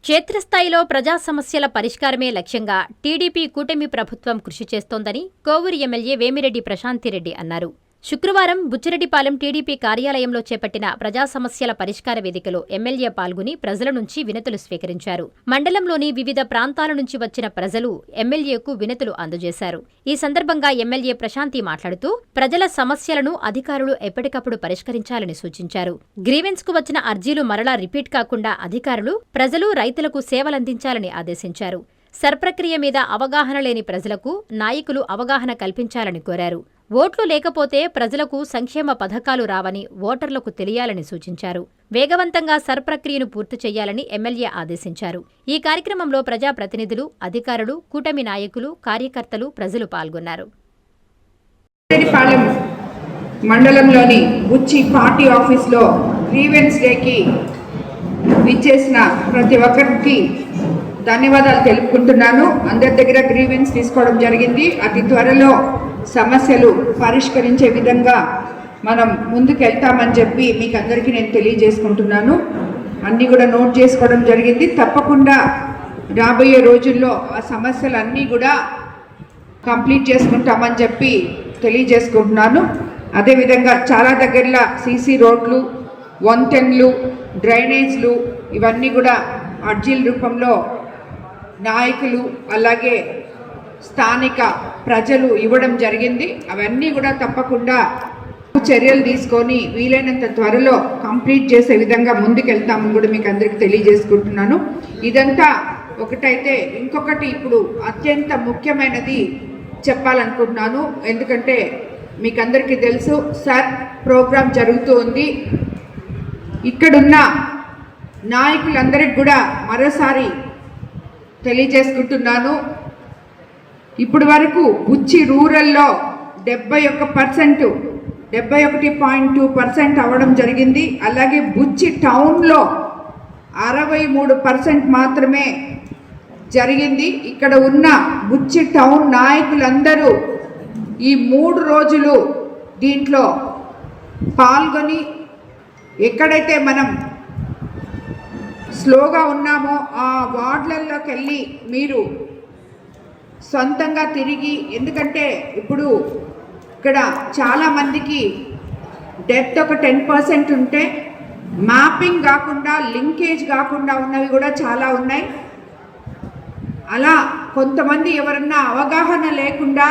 క్షేత్రస్థాయిలో ప్రజా సమస్యల పరిష్కారమే లక్ష్యంగా టీడీపీ కూటమి ప్రభుత్వం కృషి చేస్తోందని కోవూరు ఎమ్మెల్యే వేమిరెడ్డి ప్రశాంతిరెడ్డి అన్నారు. శుక్రవారం బుచ్చిరెడ్డిపాలెం టీడీపీ కార్యాలయంలో చేపట్టిన ప్రజా సమస్యల పరిష్కార వేదికలో ఎమ్మెల్యే పాల్గొని ప్రజల నుంచి వినతులు స్వీకరించారు. మండలంలోని వివిధ ప్రాంతాల నుంచి వచ్చిన ప్రజలు ఎమ్మెల్యేకు వినతులు అందజేశారు. ఈ సందర్భంగా ఎమ్మెల్యే ప్రశాంతి మాట్లాడుతూ ప్రజల సమస్యలను అధికారులు ఎప్పటికప్పుడు పరిష్కరించాలని సూచించారు. గ్రీవెన్స్ కు వచ్చిన అర్జీలు మరలా రిపీట్ కాకుండా అధికారులు ప్రజలు రైతులకు సేవలందించాలని ఆదేశించారు. సర్ప్రక్రియ మీద అవగాహన లేని ప్రజలకు నాయకులు అవగాహన కల్పించాలని కోరారు. ఓట్లు లేకపోతే ప్రజలకు సంక్షేమ పథకాలు రావని ఓటర్లకు తెలియాలని సూచించారు. వేగవంతంగా సర్ప్రక్రియను పూర్తి చేయాలని ఎమ్మెల్యే ఆదేశించారు. ఈ కార్యక్రమంలో ప్రజాప్రతినిధులు, అధికారులు, కూటమి నాయకులు, కార్యకర్తలు, ప్రజలు పాల్గొన్నారు. మండలంలోని బుచ్చి పార్టీ ఆఫీస్లో గ్రీవెన్స్ డేకి విచ్చేసిన ప్రతి ఒక్కరికి ధన్యవాదాలు తెలుపుకుంటున్నాను. అందరి దగ్గర గ్రీవెన్స్ తీసుకోవడం జరిగింది. అతి త్వరలో సమస్యలు పరిష్కరించే విధంగా మనం ముందుకు వెళ్తామని చెప్పి మీకు అందరికీ నేను తెలియజేసుకుంటున్నాను. అన్నీ కూడా నోట్ చేసుకోవడం జరిగింది. తప్పకుండా రాబోయే రోజుల్లో ఆ సమస్యలన్నీ కూడా కంప్లీట్ చేసుకుంటామని చెప్పి తెలియజేసుకుంటున్నాను. అదేవిధంగా చాలా దగ్గరలో సీసీ రోడ్లు, వంతెనలు, డ్రైనేజ్లు ఇవన్నీ కూడా అర్జీల రూపంలో నాయకులు అలాగే స్థానిక ప్రజలు ఇవ్వడం జరిగింది. అవన్నీ కూడా తప్పకుండా చర్యలు తీసుకొని వీలైనంత త్వరలో కంప్లీట్ చేసే విధంగా ముందుకెళ్తామని కూడా మీకు అందరికీ తెలియజేసుకుంటున్నాను. ఇదంతా ఒకటైతే ఇంకొకటి ఇప్పుడు అత్యంత ముఖ్యమైనది చెప్పాలనుకుంటున్నాను. ఎందుకంటే మీకు అందరికీ తెలుసు సర్ ప్రోగ్రాం జరుగుతూ ఉంది. ఇక్కడున్న నాయకులందరికీ కూడా మరోసారి తెలియజేసుకుంటున్నాను. ఇప్పటి వరకు బుచ్చి రూరల్లో 71%, 71.2% అవ్వడం జరిగింది. అలాగే బుచ్చి టౌన్లో 63% మాత్రమే జరిగింది. ఇక్కడ ఉన్న బుచ్చి టౌన్ నాయకులందరూ ఈ 3 రోజులు దీంట్లో పాల్గొని ఎక్కడైతే మనం స్లోగా ఉన్నామో ఆ వార్డులలోకి వెళ్ళి మీరు సొంతంగా తిరిగి, ఎందుకంటే ఇప్పుడు ఇక్కడ చాలామందికి డెత్ ఒక 10% ఉంటే మ్యాపింగ్ కాకుండా లింకేజ్ కాకుండా ఉన్నవి కూడా చాలా ఉన్నాయి. అలా కొంతమంది ఎవరన్నా అవగాహన లేకుండా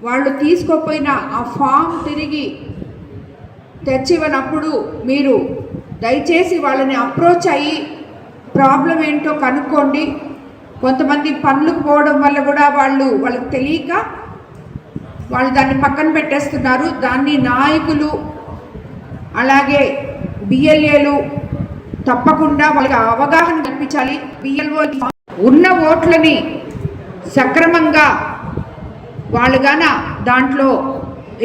వాళ్ళు తీసుకోపోయిన ఆ ఫామ్ తిరిగి తెచ్చివనప్పుడు మీరు దయచేసి వాళ్ళని అప్రోచ్ అయ్యి ప్రాబ్లం ఏంటో కనుక్కోండి. కొంతమంది పనులకు పోవడం వల్ల కూడా వాళ్ళకి తెలియక వాళ్ళు దాన్ని పక్కన పెట్టేస్తున్నారు. దాన్ని నాయకులు అలాగే బిఎల్ఏలు తప్పకుండా వాళ్ళకి అవగాహన కల్పించాలి. బిఎల్ఓ ఉన్న ఓట్లని సక్రమంగా వాళ్ళు గాన దాంట్లో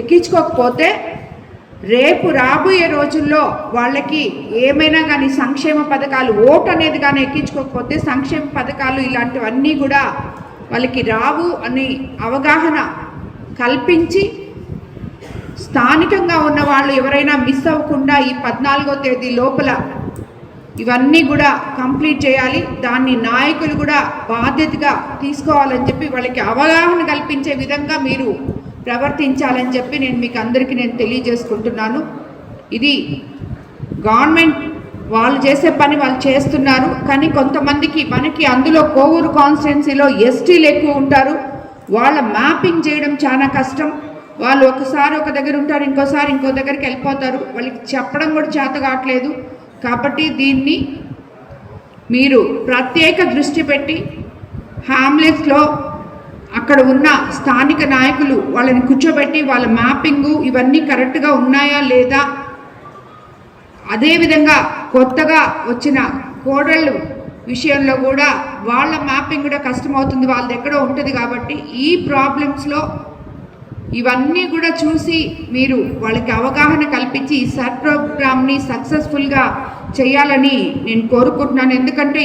ఎక్కించుకోకపోతే రేపు రాబోయే రోజుల్లో వాళ్ళకి ఏమైనా కానీ సంక్షేమ పథకాలు ఓటు అనేది కానీ ఎక్కించుకోకపోతే సంక్షేమ పథకాలు ఇలాంటివన్నీ కూడా వాళ్ళకి రావు అని అవగాహన కల్పించి స్థానికంగా ఉన్న వాళ్ళు ఎవరైనా మిస్ అవ్వకుండా ఈ 14వ తేదీ లోపల ఇవన్నీ కూడా కంప్లీట్ చేయాలి. దాన్ని నాయకులు కూడా బాధ్యతగా తీసుకోవాలని చెప్పి వాళ్ళకి అవగాహన కల్పించే విధంగా మీరు ప్రవర్తించాలని చెప్పి మీకు అందరికీ తెలియజేసుకుంటున్నాను. ఇది గవర్నమెంట్ వాళ్ళు చేసే పని వాళ్ళు చేస్తున్నారు. కానీ కొంతమందికి మనకి అందులో కోవూరు కాన్స్టిట్యున్సీలో ఎస్టీలు ఎక్కువ ఉంటారు. వాళ్ళ మ్యాపింగ్ చేయడం చాలా కష్టం. వాళ్ళు ఒకసారి ఒక దగ్గర ఉంటారు, ఇంకోసారి ఇంకో దగ్గరికి వెళ్ళిపోతారు. వాళ్ళకి చెప్పడం కూడా చేత కావట్లేదు. కాబట్టి దీన్ని మీరు ప్రత్యేక దృష్టి పెట్టి హ్యామ్లెట్స్లో అక్కడ ఉన్న స్థానిక నాయకులు వాళ్ళని కూర్చోబెట్టి వాళ్ళ మ్యాపింగు ఇవన్నీ కరెక్ట్గా ఉన్నాయా లేదా, అదేవిధంగా కొత్తగా వచ్చిన కోడళ్ళు విషయంలో కూడా వాళ్ళ మ్యాపింగ్ కూడా కష్టమవుతుంది, వాళ్ళది ఎక్కడో ఉంటుంది. కాబట్టి ఈ ప్రాబ్లమ్స్లో ఇవన్నీ కూడా చూసి మీరు వాళ్ళకి అవగాహన కల్పించి ఈ సర్ ప్రోగ్రామ్ని సక్సెస్ఫుల్గా చేయాలని నేను కోరుకుంటున్నాను. ఎందుకంటే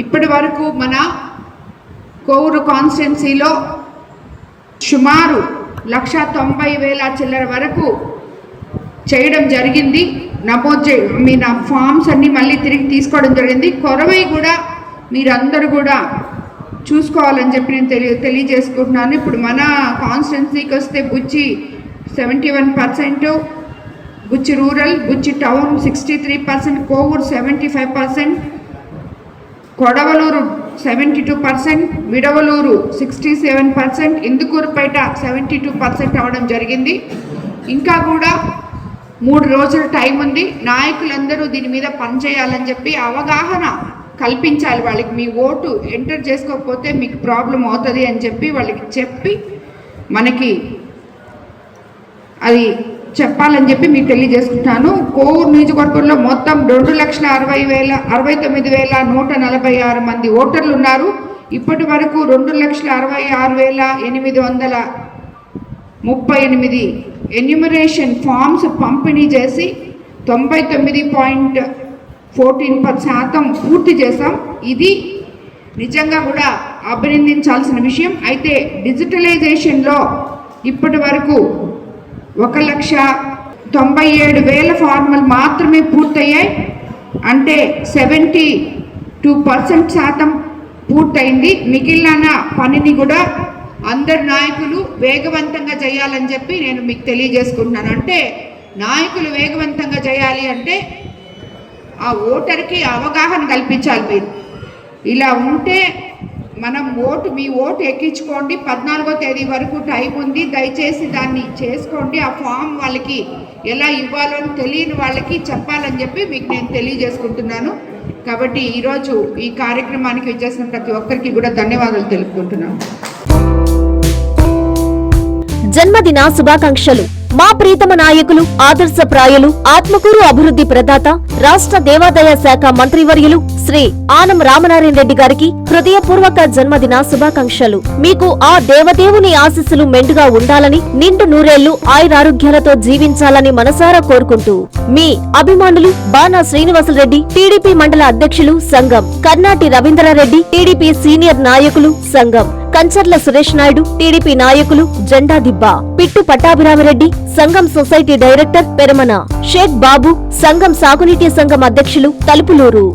ఇప్పటి వరకు మన కోవూరు కాన్స్టిట్యున్సీలో సుమారు 1,90,000 చిల్లర వరకు చేయడం జరిగింది. నమోదు ఫామ్స్ అన్నీ మళ్ళీ తిరిగి తీసుకోవడం జరిగింది. కొరవై కూడా మీరందరూ కూడా చూసుకోవాలని చెప్పి నేను తెలియజేసుకుంటున్నాను. ఇప్పుడు మన కాన్స్టిట్యున్సీకి వస్తే బుచ్చి 71%, బుచ్చి రూరల్, బుచ్చి టౌన్ 63%, కోవూరు 75%, కొడవలూరు 72%, విడవలూరు 67%, ఇందుకూరుపేట 72% అవ్వడం జరిగింది. ఇంకా కూడా 3 రోజుల టైం ఉంది. నాయకులందరూ దీని మీద పనిచేయాలని చెప్పి అవగాహన కల్పించాలి. వాళ్ళకి మీ ఓటు ఎంటర్ చేసుకోకపోతే మీకు ప్రాబ్లం అవుతుంది అని చెప్పి వాళ్ళకి చెప్పి మనకి అది చెప్పాలని చెప్పి మీకు తెలియజేసుకుంటాను. కోవూరు నియోజకవర్గంలో మొత్తం 2,69,146 మంది ఓటర్లు ఉన్నారు. ఇప్పటి వరకు 2,66,838 ఎన్యూమరేషన్ ఫామ్స్ పంపిణీ చేసి 99.14% పూర్తి చేశాం. ఇది నిజంగా కూడా అభినందించాల్సిన విషయం. అయితే డిజిటలైజేషన్లో ఇప్పటి వరకు 1,97,000 ఫార్ములు మాత్రమే పూర్తయ్యాయి. అంటే 72% పూర్తయింది. మిగిలిన పనిని కూడా అందరు నాయకులు వేగవంతంగా చేయాలని చెప్పి నేను మీకు తెలియజేసుకుంటున్నాను. అంటే నాయకులు వేగవంతంగా చేయాలి అంటే ఆ ఓటర్కి అవగాహన కల్పించాలి. మీరు ఇలా ఉంటే మనం మీ ఓటు ఎక్కించుకోండి. 14వ తేదీ వరకు టైం ఉంది. దయచేసి దాన్ని చేసుకోండి. ఆ ఫామ్ వాళ్ళకి ఎలా ఇవ్వాలో తెలియని వాళ్ళకి చెప్పాలని చెప్పి మీకు నేను తెలియజేసుకుంటున్నాను. కాబట్టి ఈరోజు ఈ కార్యక్రమానికి వచ్చేసిన ప్రతి ఒక్కరికి కూడా ధన్యవాదాలు తెలుపుకుంటున్నాను. జన్మదిన శుభాకాంక్షలు. మా ప్రీతమ నాయకులు, ఆదర్శప్రాయులు, ఆత్మకూరు అభివృద్ధి ప్రదాత, రాష్ట్ర దేవాదాయ శాఖ మంత్రివర్యులు శ్రీ ఆనం రామనారాయణ రెడ్డి గారికి హృదయపూర్వక జన్మదిన శుభాకాంక్షలు. మీకు ఆ దేవదేవుని ఆశీస్సులు మెండుగా ఉండాలని, నిండు నూరేళ్లు ఆయురారోగ్యాలతో జీవించాలని మనసారా కోరుకుంటూ మీ అభిమానులు బాణా శ్రీనివాసరెడ్డి, టీడీపీ మండల అధ్యక్షులు సంఘం, కర్నాటి రవీంద్రారెడ్డి, టీడీపీ సీనియర్ నాయకులు సంఘం, కంచర్ల సురేష్ నాయుడు, టీడీపీ నాయకులు జెండా దిబ్బ, పిట్టు పట్టాభిరామిరెడ్డి, సంఘం సొసైటీ డైరెక్టర్ పెరమన, షేక్ బాబు, సంఘం సాగునీటి సంఘం అధ్యక్షులు తలుపులూరు.